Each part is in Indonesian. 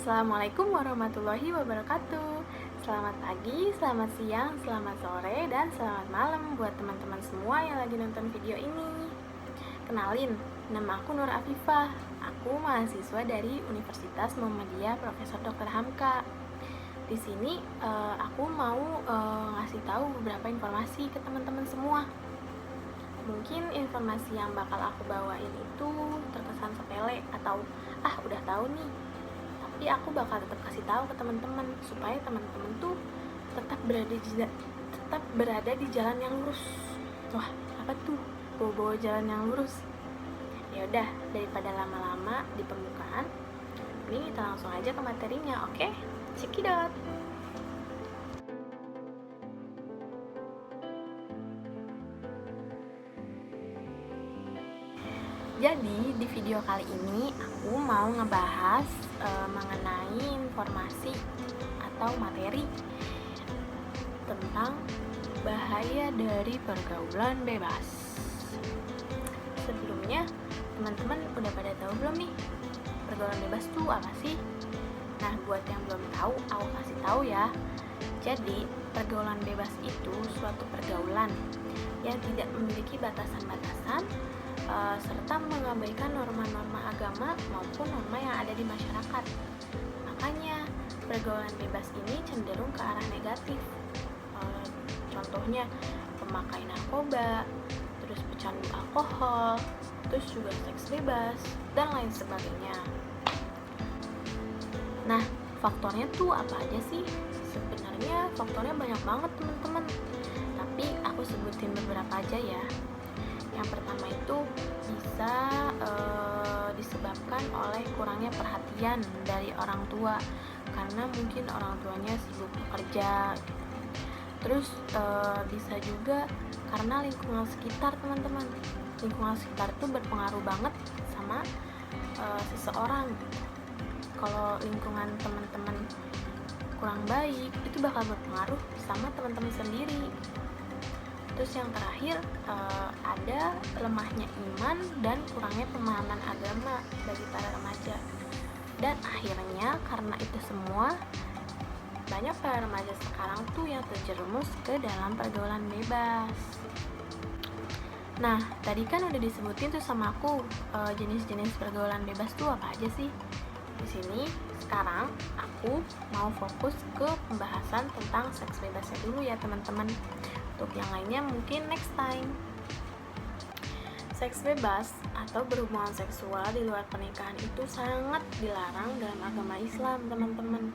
Assalamualaikum warahmatullahi wabarakatuh. Selamat pagi, selamat siang, selamat sore, dan selamat malam buat teman-teman semua yang lagi nonton video ini. Kenalin, nama aku Nur Afifah. Aku mahasiswa dari Universitas Muhammadiyah Profesor Dr. Hamka. Di sini aku mau ngasih tahu beberapa informasi ke teman-teman semua. Mungkin informasi yang bakal aku bawain itu terkesan sepele atau udah tahu nih. Tapi aku bakal tetap kasih tahu ke teman-teman supaya teman-teman tuh tetap berada di jalan yang lurus. Wah, apa tuh? Bawa jalan yang lurus. Ya udah, daripada lama-lama di pembukaan, ini kita langsung aja ke materinya, oke? Cekidot. Jadi di video kali ini aku mau ngebahas mengenai informasi atau materi tentang bahaya dari pergaulan bebas. Sebelumnya teman-teman udah pada tahu belum nih pergaulan bebas tuh apa sih? Nah, buat yang belum tahu, aku kasih tahu ya. Jadi pergaulan bebas itu suatu pergaulan yang tidak memiliki batasan-batasan serta mengabaikan norma-norma agama maupun norma yang ada di masyarakat. Makanya pergaulan bebas ini cenderung ke arah negatif. Contohnya pemakai narkoba, terus pecandu alkohol, terus juga seks bebas dan lain sebagainya. Nah, faktornya tuh apa aja sih? Sebenarnya faktornya banyak banget teman-teman. Tapi aku sebutin beberapa aja ya. Yang pertama itu bisa disebabkan oleh kurangnya perhatian dari orang tua karena mungkin orang tuanya sibuk bekerja. Terus bisa juga karena lingkungan sekitar teman-teman. Lingkungan sekitar itu berpengaruh banget sama seseorang. Kalau lingkungan teman-teman kurang baik, itu bakal berpengaruh sama teman-teman sendiri. Terus yang terakhir ada lemahnya iman dan kurangnya pemahaman agama bagi para remaja. Dan akhirnya karena itu semua banyak para remaja sekarang tuh yang terjerumus ke dalam pergaulan bebas. Nah, tadi kan udah disebutin tuh sama aku jenis-jenis pergaulan bebas tuh apa aja sih? Di sini sekarang aku mau fokus ke pembahasan tentang seks bebasnya dulu ya teman-teman. Untuk yang lainnya mungkin next time. Seks bebas atau berhubungan seksual di luar pernikahan itu sangat dilarang dalam agama Islam teman-teman.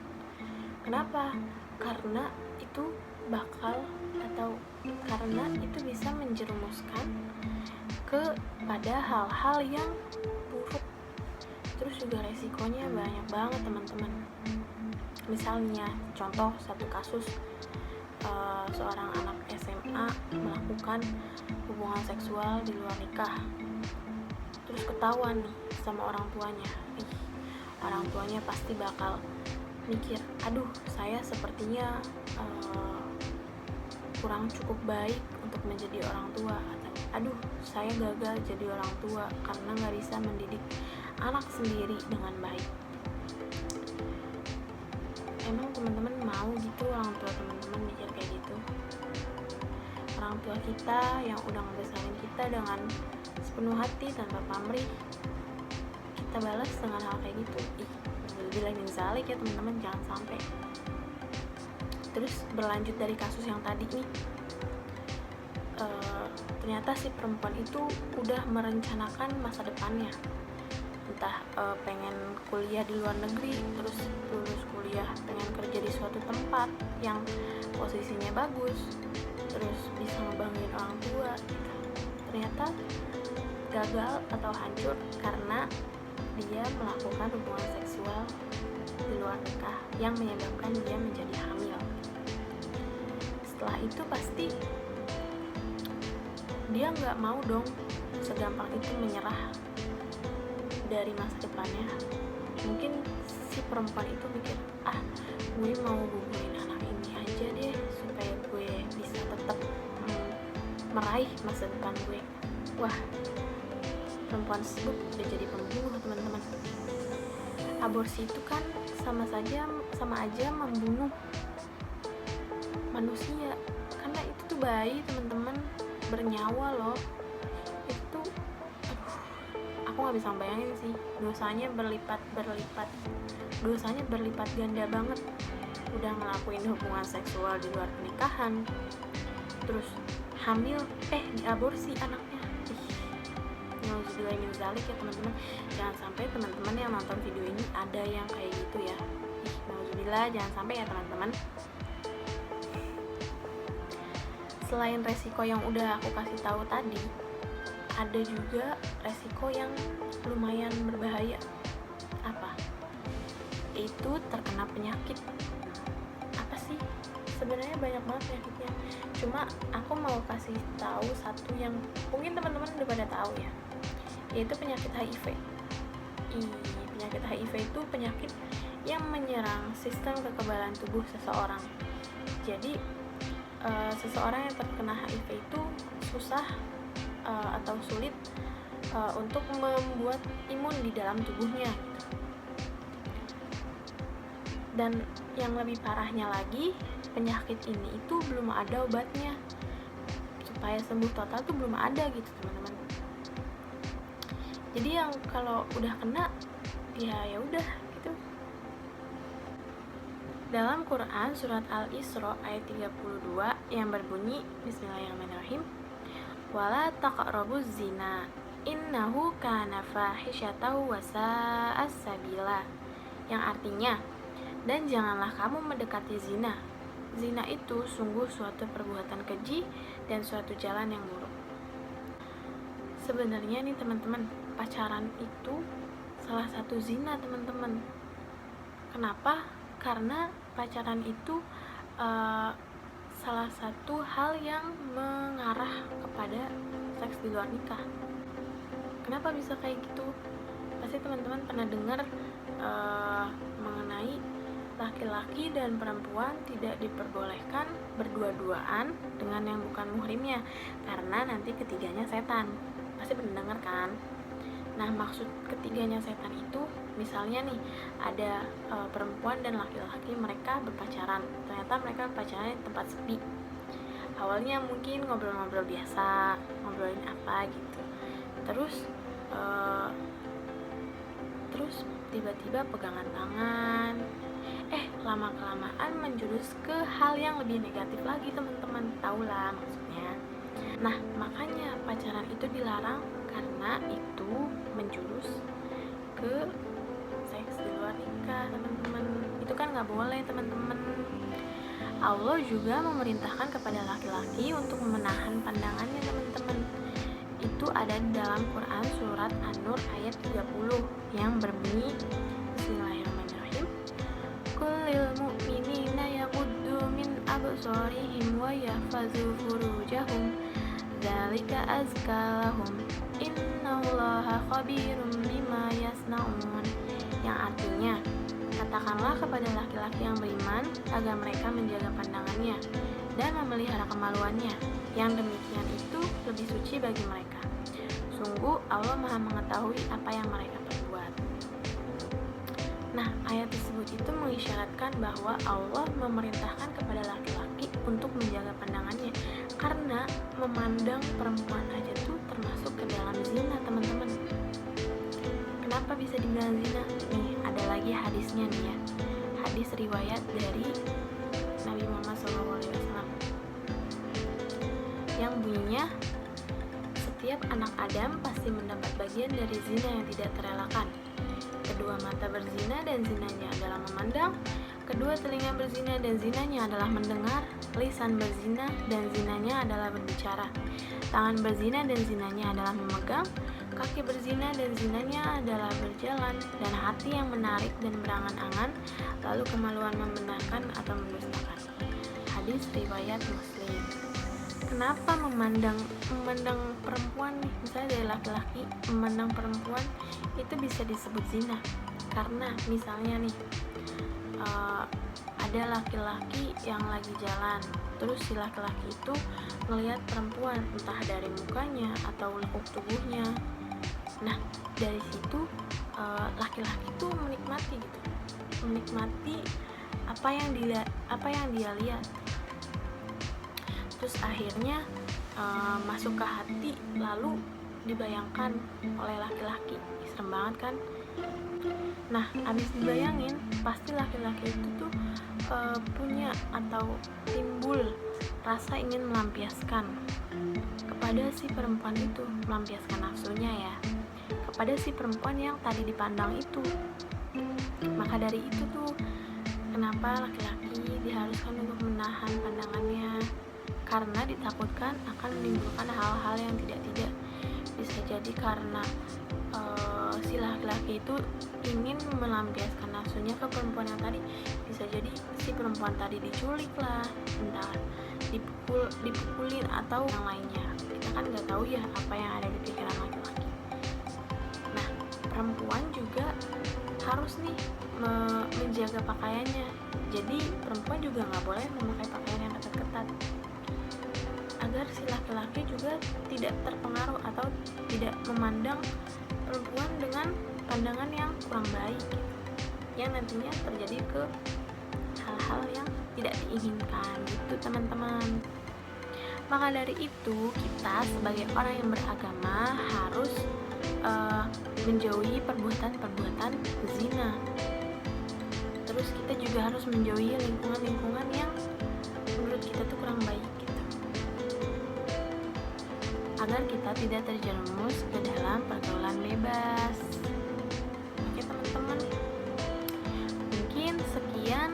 Kenapa? Karena itu bisa menjerumuskan kepada hal-hal yang buruk. Terus juga resikonya banyak banget teman-teman. Misalnya contoh satu kasus, seorang anak SMA melakukan hubungan seksual di luar nikah, terus ketahuan nih sama orang tuanya. Orang tuanya pasti bakal mikir, aduh saya sepertinya kurang cukup baik untuk menjadi orang tua, atau aduh saya gagal jadi orang tua karena gak bisa mendidik anak sendiri dengan baik. Emang teman-teman mau gitu orang tua teman-teman mikir kayak gitu? Orang tua kita yang udah ngebesarin kita dengan sepenuh hati tanpa pamrih, kita balas dengan hal kayak gitu. Bilangin zalik ya teman-teman, jangan sampai. Terus berlanjut dari kasus yang tadi nih, ternyata si perempuan itu udah merencanakan masa depannya. Entah pengen kuliah di luar negeri, terus lulus kuliah pengen kerja di suatu tempat yang posisinya bagus, terus bisa ngebanggain orang tua gitu. Ternyata gagal atau hancur karena dia melakukan hubungan seksual di luar nikah yang menyebabkan dia menjadi hamil. Setelah itu pasti dia nggak mau dong segampang itu menyerah dari masa depannya. Mungkin si perempuan itu mikir, gue mau gugurin anak ini aja deh supaya gue bisa tetap meraih masa depan gue. Wah, perempuan tersebut udah jadi pembunuh teman-teman. Aborsi itu kan sama aja membunuh manusia, karena itu tuh bayi teman-teman, bernyawa loh. Itu aku nggak bisa bayangin sih, dosanya berlipat ganda banget. Udah ngelakuin hubungan seksual di luar pernikahan, terus hamil, diaborsi anaknya. Nauzubillah min zalik ya teman-teman. Jangan sampai teman-teman yang nonton video ini ada yang kayak gitu ya. Nauzubillah, jangan sampai ya teman-teman. Selain resiko yang udah aku kasih tahu tadi, ada juga resiko yang lumayan berbahaya. Apa? Itu terkena penyakit. Apa sih? Sebenarnya banyak banget penyakitnya. Cuma aku mau kasih tahu satu yang mungkin teman-teman udah pada tahu ya, yaitu penyakit HIV. Penyakit HIV itu penyakit yang menyerang sistem kekebalan tubuh seseorang. Jadi seseorang yang terkena HIV itu susah atau sulit untuk membuat imun di dalam tubuhnya gitu. Dan yang lebih parahnya lagi, penyakit ini itu belum ada obatnya. Supaya sembuh total tuh belum ada gitu teman-teman. Jadi yang kalau udah kena ya udah gitu. Dalam Quran surat Al-Isra ayat 32 yang berbunyi Bismillahirrahmanirrahim, wala taqrabuz zina innahu kana fahisyatan wa sa'as sabila, yang artinya, dan janganlah kamu mendekati zina. Zina itu sungguh suatu perbuatan keji dan suatu jalan yang buruk. Sebenarnya nih teman-teman, pacaran itu salah satu zina teman-teman. Kenapa? Karena pacaran itu salah satu hal yang mengarah kepada seks di luar nikah. Kenapa bisa kayak gitu? Pasti teman-teman pernah dengar mengenai laki-laki dan perempuan tidak diperbolehkan berdua-duaan dengan yang bukan muhrimnya, karena nanti ketiganya setan. Pasti pernah dengar kan? Nah, maksud ketiganya setan itu, misalnya nih ada perempuan dan laki-laki, mereka berpacaran. Ternyata mereka berpacaran di tempat sepi. Awalnya mungkin ngobrol-ngobrol biasa, ngobrolin apa gitu. Terus tiba-tiba pegangan tangan. Lama-kelamaan menjurus ke hal yang lebih negatif lagi teman-teman. Tahulah maksudnya. Nah, makanya pacaran itu dilarang karena itu menjurus ke seks di luar nikah teman-teman. Itu kan nggak boleh teman-teman. Allah juga memerintahkan kepada laki-laki untuk menahan pandangannya teman-teman. Itu ada di dalam Quran surat An-Nur ayat 30 yang berbunyi Bismillahirrahmanirrahim, Kullil mu'minina yaghuddu min absarihim wa yahfazu furujahum dzalika azka lahum innallaha khabirum bima yasnaun, yang artinya, katakanlah kepada laki-laki yang beriman agar mereka menjaga pandangannya dan memelihara kemaluannya, yang demikian itu lebih suci bagi mereka. Sungguh Allah Maha mengetahui apa yang mereka perbuat. Nah, ayat tersebut itu mengisyaratkan bahwa Allah memerintahkan kepada laki-laki untuk menjaga pandangannya, karena memandang perempuan aja tuh termasuk ke dalam zina teman-teman. Kenapa bisa dibilang zina? Nih, ada lagi hadisnya nih ya. Hadis riwayat dari Nabi Muhammad SAW yang bunyinya, setiap anak Adam pasti mendapat bagian dari zina yang tidak terelakkan. Kedua mata berzina dan zinanya adalah memandang, kedua telinga berzina dan zinanya adalah mendengar, lisan berzina dan zinanya adalah berbicara, tangan berzina dan zinanya adalah memegang, kaki berzina dan zinanya adalah berjalan, dan hati yang menarik dan berangan-angan, lalu kemaluan membenarkan atau mendustakan. Hadis riwayat Muslim. Kenapa memandang perempuan nih, misalnya dari laki-laki memandang perempuan itu bisa disebut zina? Karena misalnya nih ada laki-laki yang lagi jalan, terus si laki-laki itu ngelihat perempuan entah dari mukanya atau lekuk tubuhnya. Nah, dari situ laki-laki itu menikmati gitu, menikmati apa yang dia lihat. Terus akhirnya masuk ke hati, lalu dibayangkan oleh laki-laki. Serem banget kan? Nah, abis dibayangin, pasti laki-laki itu tuh punya atau timbul rasa ingin melampiaskan kepada si perempuan itu, melampiaskan nafsunya ya, kepada si perempuan yang tadi dipandang itu. Maka dari itu tuh, kenapa laki-laki diharuskan untuk menahan pandangannya, karena ditakutkan akan menimbulkan hal-hal yang tidak-tidak. Bisa jadi karena si laki-laki itu ingin melampiaskan nafsunya ke perempuan yang tadi. Bisa jadi si perempuan tadi diculik lah, entah dipukulin atau yang lainnya. Kita kan nggak tahu ya apa yang ada di pikiran laki-laki. Nah, perempuan juga harus nih menjaga pakaiannya. Jadi perempuan juga nggak boleh memakai pakaian yang ketat-ketat, agar si laki-laki juga tidak terpengaruh atau tidak memandang perempuan dengan pandangan yang kurang baik, yang nantinya terjadi ke hal-hal yang tidak diinginkan gitu teman-teman. Maka dari itu, kita sebagai orang yang beragama harus menjauhi perbuatan-perbuatan zina. Terus kita juga harus menjauhi lingkungan-lingkungan yang menurut kita tuh kurang baik gitu, agar kita tidak terjerumus ke dalam pergaulan bebas. Oke teman-teman, mungkin sekian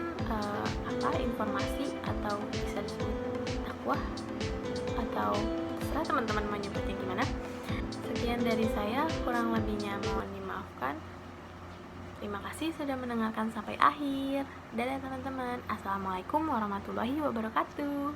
informasi atau bisa disebut dakwah, atau terserah teman-teman mau nyebutnya gimana. Sekian dari saya, kurang lebihnya mohon dimaafkan. Terima kasih sudah mendengarkan sampai akhir. Dadah teman-teman. Assalamualaikum warahmatullahi wabarakatuh.